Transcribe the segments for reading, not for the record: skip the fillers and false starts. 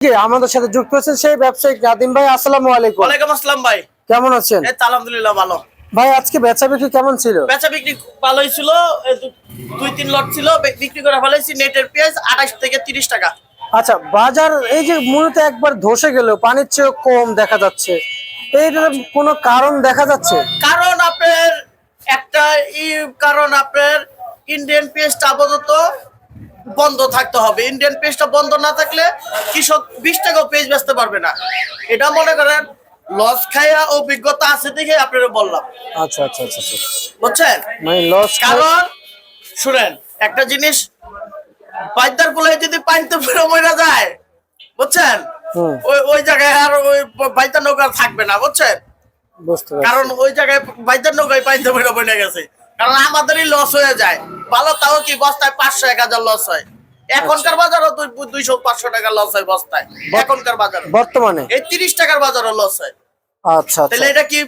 আমাদের সাথে যুক্ত হচ্ছেন সেই ব্যবসায়িক নাদিম ভাই। আসসালামু আলাইকুম। ওয়ালাইকুম আসসালাম ভাই, কেমন আছেন? এই তো আলহামদুলিল্লাহ ভালো। ভাই আজকে বেচা বিক্রি কেমন ছিল? বেচা বিক্রি ভালোই ছিল, দুই তিন লট ছিল, বিক্রি করে ফেলেছি। নেটের পেঁয়াজ 28 থেকে 30 টাকা। আচ্ছা, বাজার এই যে মূলত একবার ধসে গেল, পানির চেয়ে কম দেখা যাচ্ছে, এইটার কোনো কারণ দেখা যাচ্ছে? কারণ আপনার একটা কারণ আপনার ইন্ডিয়ান পেঁয়াজটা আপাতত বন্ধ থাকতে হবে। ইন্ডিয়ান পেঁয়াজটা বন্ধ না থাকলে কৃষক 20 টাকাও পেঁয়াজ বেচতে পারবে না। এটা মনে করেন লস খায়া অভিজ্ঞতা আছে দেখে আপনারা বললাম। আচ্ছা আচ্ছা আচ্ছা আচ্ছা। বুঝছেন? মানে লস। কারণ শুনেন একটা জিনিস, বাইদার গুলো যদি পানিতে ফেরো মরে যায়, বুঝছেন, ওই জায়গায় আর ওই বাইদার নৌকা থাকবে না। বুঝছেন? বুঝতে পারছি। কারণ ওই জায়গায় বাইদার নৌকায় পানিতে ফেরো মরে গেছে, কারণ আমাদেরই লস হয়ে যায়। ভালো তাও কি বস্তায় 500-1000 লস হয়। এখনকার বাজারও 200-500 টাকা লস হয় বস্তায়। এখনকার বাজার বর্তমানে এই 30 টাকার বাজারও লস হয়। আচ্ছা তাহলে আচ্ছা। এটা কি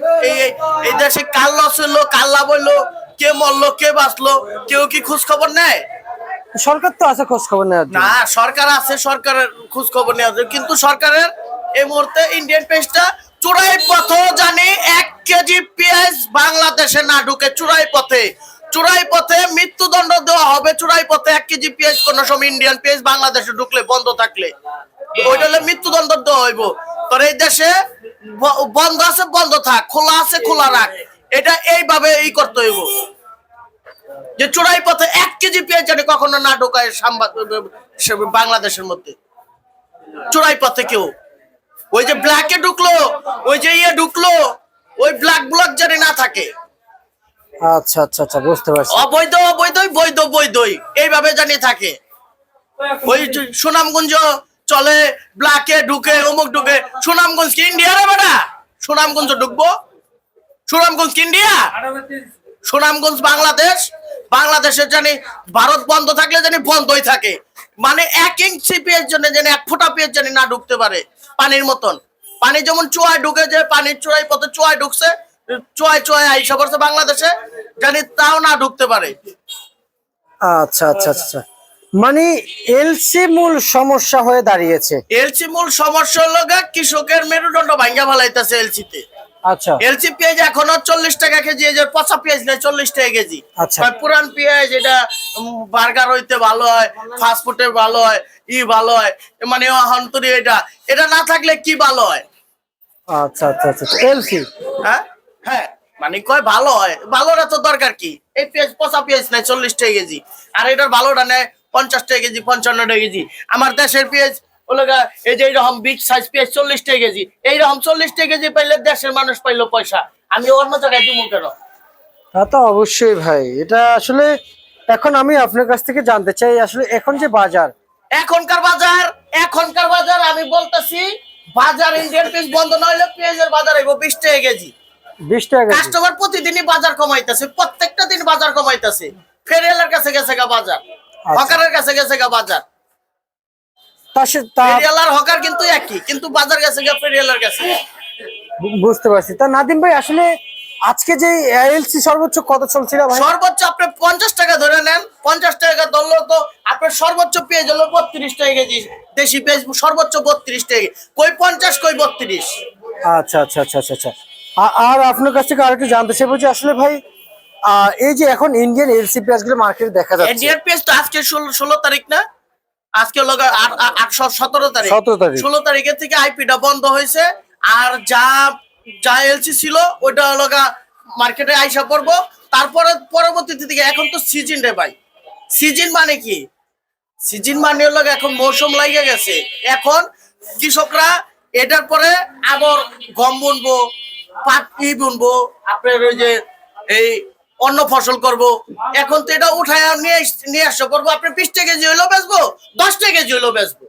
এই দেশে কাল লস হইলো, কাল লাভ হইলো, কে মরলো, কে বাঁচলো, কেউ কি খোঁজ খবর নেয়? সরকার তো আছে খোঁজ খবর নেওয়ার জন্য। না, সরকার আছে, সরকারের খোঁজ খবর নেওয়া যায়, কিন্তু সরকারের এই মুহূর্তে ইন্ডিয়ান পেঁয়াজটা চূড়াই পথে জানি 1 কেজি পেঁয়াজ বাংলাদেশে না ঢুকে চূড়াই পথে মৃত্যুদণ্ড দেওয়া হবে। চূড়াই পথে 1 কেজি পেঁয়াজ কোন সময় ইন্ডিয়ান পেঁয়াজ বাংলাদেশে ঢুকলে, বন্ধ থাকলে ওইটা হলে মৃত্যুদণ্ড দেওয়া হইব। তোর এই দেশে বন্ধ আছে বন্ধ থাক, খোলা আছে খোলা রাখ, এটা এইভাবে করতে হইব যে চূড়াই পথে 1 কেজি পেঁয়াজ যেন কখনো না ঢোকায় বাংলাদেশের মধ্যে। চূড়াই পথে কেউ ওই যে ব্ল্যাকে ঢুকলো, ওই যে ঢুকলো, ওই ব্ল্যাক যেন না থাকে। আচ্ছা আচ্ছা আচ্ছা, বুঝতে পারছি। অবৈধ অবৈধই, বৈধ বৈধই, এইভাবে জানি থাকে। ওই সুনামগঞ্জ চলে, ব্ল্যাকে ঢুকে, অমুক ঢুকে। সুনামগঞ্জ কি ইন্ডিয়া রে বেটা? সুনামগঞ্জ ঢুকবো? সুনামগঞ্জ কি ইন্ডিয়া? সুনামগঞ্জ বাংলাদেশ। বাংলাদেশের জানি ভারত বন্ধ থাকলে জানি বন্ধই থাকে, মানে 1 ইঞ্চি পেঁয়াজ জন্য জানি 1 ফোঁটা পেঁয়াজ জানি না ঢুকতে পারে। পানির মতন, পানি যেমন চুয়ায় ঢুকে, যে পানির চূড়াই পথে চুয়ায় ঢুকছে, চুয়ায় আইসা পড়ছে বাংলাদেশে, জানি তাও না ঢুকতে পারে। আচ্ছা আচ্ছা আচ্ছা, মানে এলসি মূল সমস্যা হয়ে দাঁড়িয়েছে। এলসি মূল সমস্যা হলো কৃষকের মেরুদণ্ড ভাঙ্গা ফেলাইতেছে এলসিতে। আচ্ছা, এলসি পেঁয়াজ এখনো 40 টাকা কেজি, এই যে পচা পেঁয়াজ নেই 40 টাকা কেজি। আচ্ছা। পুরান পেঁয়াজ এটা বার্গার হইতে ভালো হয়, ফাস্টফুডে ভালো হয়, ভালো হয়, মানে অন্তরি এটা না থাকলে কি ভালো হয়? আচ্ছা আচ্ছা আচ্ছা, এলসি। হ্যাঁ হ্যাঁ, মানে কয় ভালো হয়, ভালোটা তো দরকার কি? এই পেঁয়াজ পচা পেঁয়াজ নেয় 40 টাকা কেজি, আর এটার ভালোটা নেয় 50 টাকা কেজি, 55 টাকা কেজি। আমার দেশের পেঁয়াজ ওলগা এই যে এইরকম বিগ সাইজ পেঁয়াজ 40 টাকা কেজি, এইরকম 40 টাকা কেজি পাইলে দেশের মানুষ পাইলো পয়সা, আমি অন্য জায়গায় দিব কেন? তা তো অবশ্যই ভাই। এটা আসলে এখন আমি আপনার কাছ থেকে জানতে চাই, আসলে এখন যে বাজার, এখনকার বাজার আমি বলতেছি, বাজার ইন্ডিয়ান পেঁয়াজ বন্ধ না হলে পেঁয়াজের বাজার হইব 20 টাকা কেজি। 20 টাকা। কাস্টমার প্রতিদিনই বাজার কমাইতেছে, প্রত্যেকটা দিন বাজার কমাইতেছে। ফেরিয়ালার কাছে গেছে গা বাজার, হকারের কাছে গেছে গা বাজার। ফেরিয়ালার হকার কিন্তু একই, কিন্তু বাজার গেছে গা ফেরিয়ালার কাছে। বুঝতে পারছি। তা নাদিম ভাই, আসলে আজকে যে এলসি সর্বোচ্চ কত চলছিল ভাই? সর্বোচ্চ আপনি 50 টাকা ধরে নেন, 50 টাকা ধরলো তো আপনার সর্বোচ্চ পেঁয়াজ হলো 32 টাকা কেজি। দেশি পেঁয়াজ সর্বোচ্চ 32 টাকা, কই 50 কই 32। আচ্ছা আচ্ছা আচ্ছা আচ্ছা আচ্ছা। আর আপনার কাছ থেকে আরেকটু জানতে চাইবো যে আসলে ভাই, এই যে এখন ইন্ডিয়ান এলসি পেঁয়াজগুলো মার্কেটে দেখা যাচ্ছে, ইন্ডিয়ান পেঁয়াজ তো আজকে 16 তারিখ না, আজকে হলো 17 তারিখ। 17 তারিখ। 16 তারিখের থেকে আইপিটা বন্ধ হয়েছে, আর যা এলসি ছিল ওইটা হলো মার্কেটে আইসা পড়বো। তারপরে পরবর্তীতে দিকে এখন তো সিজন রে ভাই। সিজন মানে কি? সিজন মানে হলো এখন মৌসুম লাগিয়ে গেছে। এখন কৃষকরা এটার পরে আবার গম বুনবো, পাট বুনবো, আপনার ওই যে এই অন্য ফসল করব। এখন তো এটা উঠায় নিয়ে আসতে পারবো, আপনি 20 টাকা কেজি হইলেও বেচবো, 10 টাকা কেজি হইলেও বেচবো।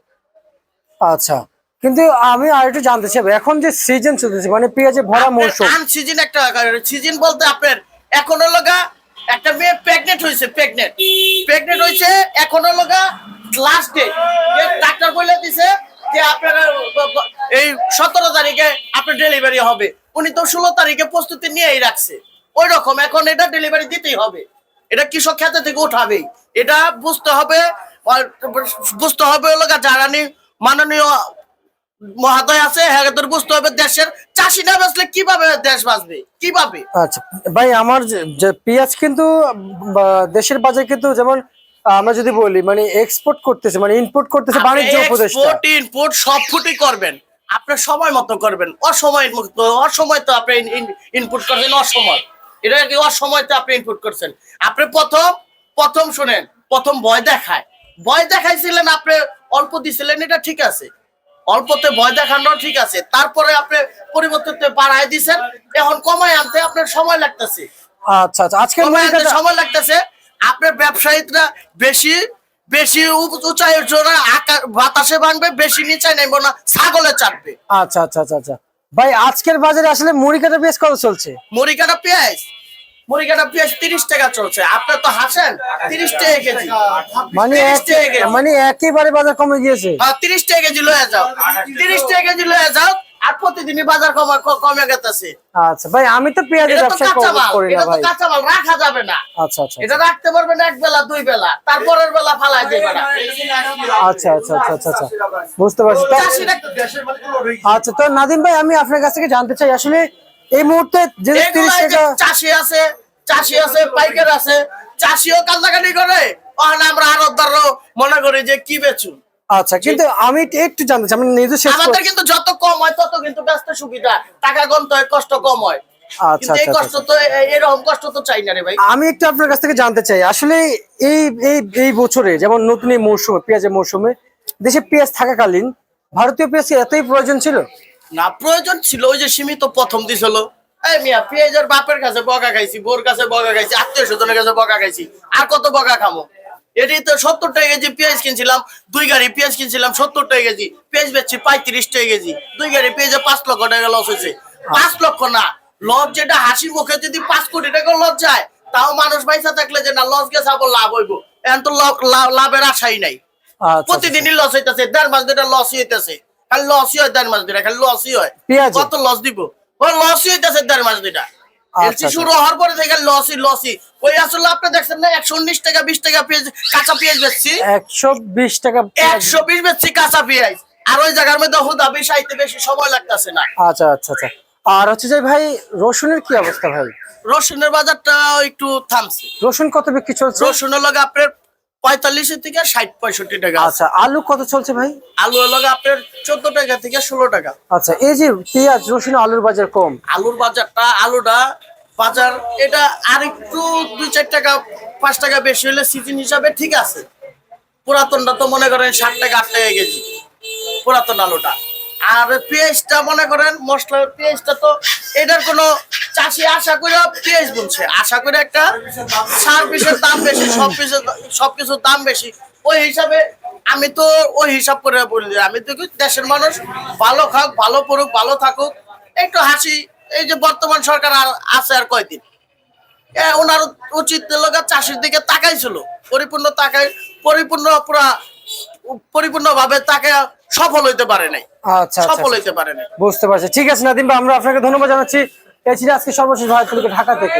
আচ্ছা, কিন্তু আমি আর একটু জানতে চাইবো, এখন যে সিজন চলতেছে, মানে পেঁয়াজে ভরা মৌসুম, সিজন একটা সিজন বলতে আপনার এখন হলো একটা মেয়ে প্রেগনেন্ট হয়েছে, প্রেগনেন্ট হয়েছে, এখন হলো লাস্ট ডে ডাক্তার বলে দিছে যে আপনার এই 17 তারিখে আপনার ডেলিভারি হবে। উনি তো 16 তারিখে প্রস্তুতি নিয়েই রাখছে। ওই রকম এখন এটা ডেলিভারি দিতেই হবে, এটা কৃষক খাতে থেকে উঠাবেই। এটা বুঝতে হবে হলো যারা মাননীয় মহাদয় আছে, হ্যাঁ বুঝতে হবে দেশের চাষি না বাঁচলে কিভাবে দেশ বাঁচবে, কিভাবে? আচ্ছা ভাই, আমার যে পেঁয়াজ কিন্তু দেশের বাজারে কিন্তু যেমন আমরা যদি বলি মানে এক্সপোর্ট করতেছে, মানে ইম্পোর্ট করতেছে বাণিজ্য উপদেষ্টা। এক্সপোর্ট ইনপুট সব ফুটই করবেন, আপনার সময় মতো করবেন। অসময় তো আপনি ইনপুট করছেন, অসময় এটা কি অসময় তো আপনি ইনপুট করছেন? আপনি প্রথম শুনেন, প্রথম ভয় দেখাইছিলেন, আপনি অল্প দিছিলেন, এটা ঠিক আছে, অল্পতে ভয় দেখানো ঠিক আছে। তারপরে আপনি পরিবর্তনতে বাড়ায় দিছেন, এখন কমায় আনতে আপনার সময় লাগতেছে। আচ্ছা আচ্ছা, আজকের কমায় আনতে মূল্যটা সময় লাগতেছে। আপনার ব্যবসায়ীরা বেশি বেশি উঁচাইয়ের জন্য বাতাসে ভাঙবে, বেশি নিচাই নেব না, ছাগলে চাটবে। আচ্ছা আচ্ছা আচ্ছা আচ্ছা ভাই, আজকের বাজারে আসলে মুড়ি কাটা পেঁয়াজ কত চলছে? মুড়ি কাটা পেঁয়াজ 30 টাকা চলছে। আপনার তো হাসেন, 30 টাকা কেজি, মানে 30 টাকা কেজি। মানে একেবারে বাজার কমে গিয়েছে। হ্যাঁ, 30 টাকা কেজি লয়ে যাও, 30 টাকা কেজি লয়ে যাও। আর প্রতিদিনই বাজার কমে গেছে। আচ্ছা ভাই, আমি তো পেঁয়াজের এটা তো ব্যবসা কাঁচামাল, করি না এটা তো ভাই। কাঁচামাল, রাখা যাবে না। আচ্ছা আচ্ছা এটা রাখতে পারবেন এক বেলা দুই বেলা, তারপরের বেলা ফালাই দেবে না। আচ্ছা আচ্ছা আচ্ছা আচ্ছা আচ্ছা, বুঝতে পারছি। চাষিরা আচ্ছা, তো নাদিম ভাই, আমি আপনার কাছ থেকে জানতে চাই আসলে এই মুহূর্তে যে 30 এগুলাই যে টাকা। চাষি আছে, পাইকার আছে, চাষিও কান্দাকাটি করে। আমরা আরো মনে করি যে কি বেচু। আচ্ছা, কিন্তু আমি একটু জানতে চাই, আমি নিজে শেষ আমাদের কিন্তু যত কম হয় তত কিন্তু ব্যস্ত সুবিধা, টাকা গন্তে হয়, কষ্ট কম হয়। আচ্ছা কিন্তু এই আচ্ছা কষ্ট তো, এরকম কষ্ট তো চাই না রে ভাই। আমি একটু আপনার কাছ থেকে জানতে চাই আসলে এই এই এই বছরে যেমন নতুন এই মৌসুমে, পেঁয়াজের মৌসুমে দেশে পেঁয়াজ থাকাকালীন ভারতীয় পেঁয়াজ কি এতই প্রয়োজন ছিল? না, প্রয়োজন ছিল, ওই যে সীমিত প্রথম দিছিল। এই মিয়া, পেঁয়াজের বাপের কাছে বকা খাইছি, বোর কাছে বকা খাইছি, আত্মীয় স্বজনের কাছে বকা খাইছি, আর কত বকা খামো? এটি তো 70 টাকা কেজি পেঁয়াজ কিনছিলাম, 2 গাড়ি পেঁয়াজ কিনছিলাম 70 টাকা কেজি, পেঁয়াজ বেচছি 35 টাকা কেজি। 2 গাড়ি পেঁয়াজে 5 লক্ষ টাকা লস হয়েছে। 5 লক্ষ না, লস যেটা হাসি মুখে যদি 5 কোটি টাকা লস যায়, তাও মানুষ পয়সা থাকলে যে না লস গেছে আবার লাভ হইব, এখন তো লাভের আশাই নাই। আচ্ছা প্রতিদিনই লস হইতেছে, 1.5 মাস ধরে লসই হইতেছে, খালি লসই হয়, 1.5 মাস ধরে খালি লসই হয়। পেঁয়াজে? কত লস দিব? ওই লসই হইতেছে 1.5 মাস ধরে। এলসি আচ্ছা শুরু হওয়ার পরে থেকে লসই। ওই আসলে আপনি দেখছেন না, 119 টাকা 20 টাকা পেঁয়াজ, কাঁচা পেঁয়াজ বেচছি, 120 টাকা। 120 বেচছি কাঁচা পেঁয়াজ। আর ওই জায়গার মধ্যে হুদা আইতে বেশি সময় লাগতেছে না। আচ্ছা আচ্ছা আচ্ছা, আর হচ্ছে যে ভাই রসুনের কি অবস্থা ভাই? রসুনের বাজারটা একটু থামছে। রসুন কত বিক্রি চলছে? রসুনের লগে আপনার 45 থেকে 60-65 টাকা আছে। আচ্ছা, আলু কত চলছে ভাই? আলু লগে আপনার 14 টাকা থেকে 16 টাকা। আচ্ছা, এই যে পেঁয়াজ, রসুন, আলুর বাজার কম, আলুর বাজার এটা আরেকটু 2-4 টাকা 5 টাকা বেশি হলে সিজন হিসাবে ঠিক আছে। পুরাতনটা তো মনে করেন 60 টাকা 8 টাকা কেজি, পুরাতন আলুটা। আর পেঁয়াজটা মনে করেন মশলার পেঁয়াজটা তো এটার কোনো চাষি আশা করে পেঁয়াজ বুনছে, আশা করে একটা সার বিষের দাম বেশি, সবকিছুর দাম বেশি। ওই হিসাবে আমি তো ওই হিসাব করে বলি, আমি তো দেশের মানুষ ভালো খাক, ভালো পড়ুক, ভালো থাকুক, একটু হাসি। এই যে বর্তমান সরকার আর আছে আর কয়দিন, ওনার উচিত লোক চাষির দিকে তাকাইছিল, পরিপূর্ণ ভাবে তাকে সফল হইতে পারে নাই। আচ্ছা সফল আচ্ছা হইতে পারে নাই। বুঝতে পারছি। ঠিক আছে নাদিম ভাই, আমরা আপনাকে ধন্যবাদ জানাচ্ছি। এই ছিল আজকে সর্বশেষ ভারত ঢাকা থেকে।